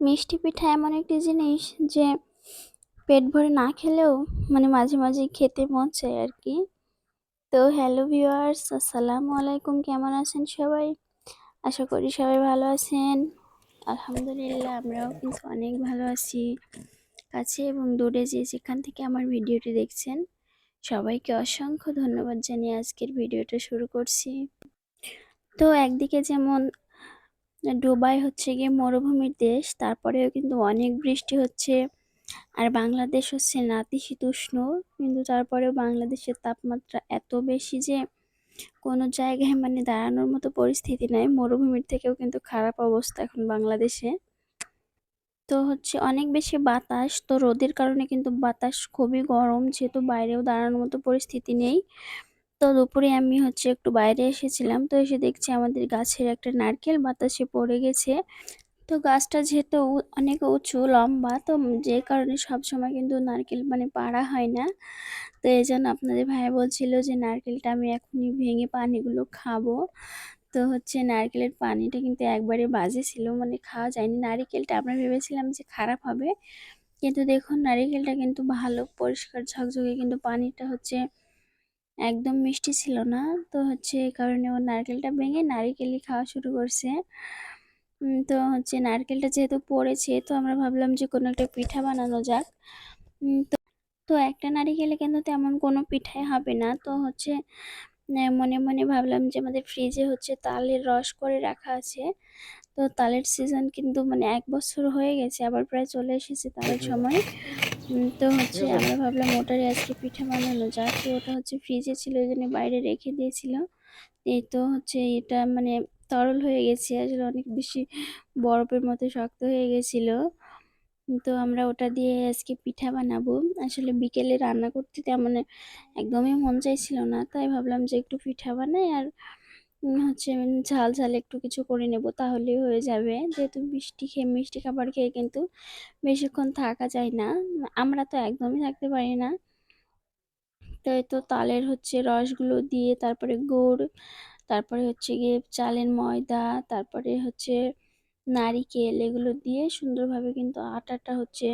মিষ্টি পিঠা এমন একটি জিনিস যে পেট ভরে না খেলেও মাঝে মাঝে খেতে মন চায় আর কি। তো হ্যালো ভিউয়ার্স, আসসালামু আলাইকুম। কেমন আছেন সবাই? আশা করি সবাই ভালো আছেন। আলহামদুলিল্লাহ, আমরাও কিন্তু অনেক ভালো আছি। কাছে এবং দূরে যে যেখান থেকে আমার ভিডিওটি দেখছেন, সবাইকে অসংখ্য ধন্যবাদ জানিয়ে আজকের ভিডিওটা শুরু করছি। তো একদিকে যেমন দুবাই হচ্ছে গিয়ে মরুভূমির দেশ, তারপরেও কিন্তু অনেক বৃষ্টি হচ্ছে। আর বাংলাদেশ হচ্ছে নাতিশীতোষ্ণ, কিন্তু তারপরেও বাংলাদেশের তাপমাত্রা এত বেশি যে কোনো জায়গায় দাঁড়ানোর মতো পরিস্থিতি নাই। মরুভূমির থেকেও কিন্তু খারাপ অবস্থা এখন বাংলাদেশে। তো হচ্ছে অনেক বেশি বাতাস, তো রোদের কারণে কিন্তু বাতাস খুবই গরম, যেহেতু বাইরেও দাঁড়ানোর মতো পরিস্থিতি নেই। তো দুপুরে আমি হচ্ছে একটু বাইরে এসেছিলাম, তো এসে দেখছি আমাদের গাছের একটা নারকেল বাতাসে পড়ে গেছে। তো গাছটা যেহেতু অনেক উঁচু লম্বা, তো যে কারণে সবসময় কিন্তু নারকেল পাড়া হয় না। তো এই জন্য আপনাদের ভাইয়া বলছিল যে নারকেলটা আমি এখনই ভেঙে পানিগুলো খাবো। তো হচ্ছে নারকেলের পানিটা কিন্তু একবারে বাজে ছিল, খাওয়া যায়নি। নারকেলটা আমরা ভেবেছিলাম যে খারাপ হবে, কিন্তু দেখুন নারকেলটা কিন্তু ভালো পরিষ্কার ঝকঝকে, কিন্তু পানিটা হচ্ছে একদম মিষ্টি ছিল না। তো হচ্ছে এই কারণে ও নারকেলটা ভেঙে নারিকেলই খাওয়া শুরু করছে। তো হচ্ছে নারকেলটা যেহেতু পড়েছে, তো আমরা ভাবলাম যে কোনো একটা পিঠা বানানো যাক। তো একটা নারিকেলে কিন্তু তেমন কোনো পিঠাই হবে না। তো হচ্ছে মনে মনে ভাবলাম যে আমাদের ফ্রিজে হচ্ছে তালের রস করে রাখা আছে। তো তালের সিজন কিন্তু 1 বছর হয়ে গেছে, আবার প্রায় চলে এসেছে তালের সময়। তো হচ্ছে আমরা ভাবলাম ওটারই আজকে পিঠা বানানো যাক। তো ওটা হচ্ছে ফ্রিজে ছিল, ওই জন্য বাইরে রেখে দিয়েছিল। এই তো হচ্ছে এটা তরল হয়ে গেছে, আসলে অনেক বেশি বরফের মতো শক্ত হয়ে গেছিল। তো আমরা ওটা দিয়ে আজকে পিঠা বানাবো। আসলে বিকেলে রান্না করতে তেমন একদমই মন চাইছিল না, তাই ভাবলাম যে একটু পিঠা বানাই আর হচ্ছে ঝাল ঝাল একটু কিছু করে নেব, তাহলেই হয়ে যাবে। যেহেতু মিষ্টি খাবার খেয়ে কিন্তু বেশিক্ষণ থাকা যায় না, আমরা তো একদমই থাকতে পারি না। তো এই তো তালের হচ্ছে রসগুলো দিয়ে, তারপরে গুড়, তারপরে হচ্ছে গিয়ে চালের ময়দা, তারপরে হচ্ছে নারিকেল, এগুলো দিয়ে সুন্দরভাবে কিন্তু আটাটা হচ্ছে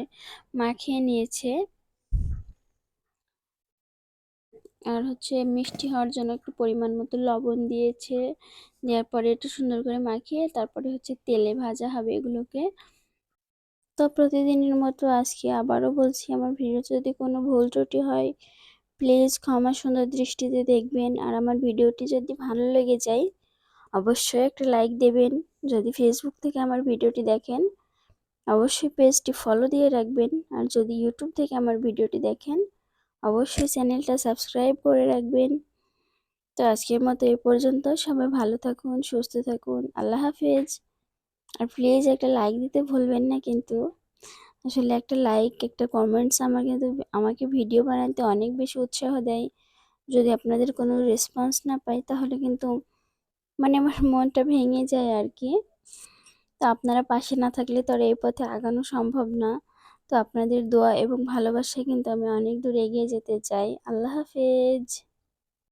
মাখিয়ে নিয়েছে। আর হচ্ছে মিষ্টি হওয়ার জন্য একটু পরিমাণ মতো লবণ দিয়েছে। দেওয়ার পরে একটু সুন্দর করে মাখিয়ে তারপরে হচ্ছে তেলে ভাজা হবে এগুলোকে। তো প্রতিদিনের মতো আজকে আবারও বলছি, আমার ভিডিও যদি কোনো ভুল ত্রুটি হয় প্লিজ ক্ষমা সুন্দর দৃষ্টিতে দেখবেন। আর আমার ভিডিওটি যদি ভালো লেগে যায় অবশ্যই একটা লাইক দেবেন। যদি ফেসবুক থেকে আমার ভিডিওটি দেখেন অবশ্যই পেজটি ফলো দিয়ে রাখবেন। আর যদি ইউটিউব থেকে আমার ভিডিওটি দেখেন অবশ্যই চ্যানেলটা সাবস্ক্রাইব করে রাখবেন। তো আজকের মতো এই পর্যন্ত। সবাই ভালো থাকুন, সুস্থ থাকুন, আল্লাহ হাফেজ। আর প্লিজ একটা লাইক দিতে ভুলবেন না কিন্তু। আসলে একটা লাইক, একটা কমেন্টস আমাকে ভিডিও বানাতে অনেক বেশি উৎসাহ দেয়। যদি আপনাদের কোনো রেসপন্স না পাই তাহলে কিন্তু আমার মনটা ভেঙে যায় আর কি। তো আপনারা পাশে না থাকলে তো আর এই পথে আগানো সম্ভব না। তো আপনাদের দোয়া এবং ভালোবাসায় কিন্তু আমি অনেক দূর এগিয়ে যেতে চাই। আল্লাহ হাফেজ।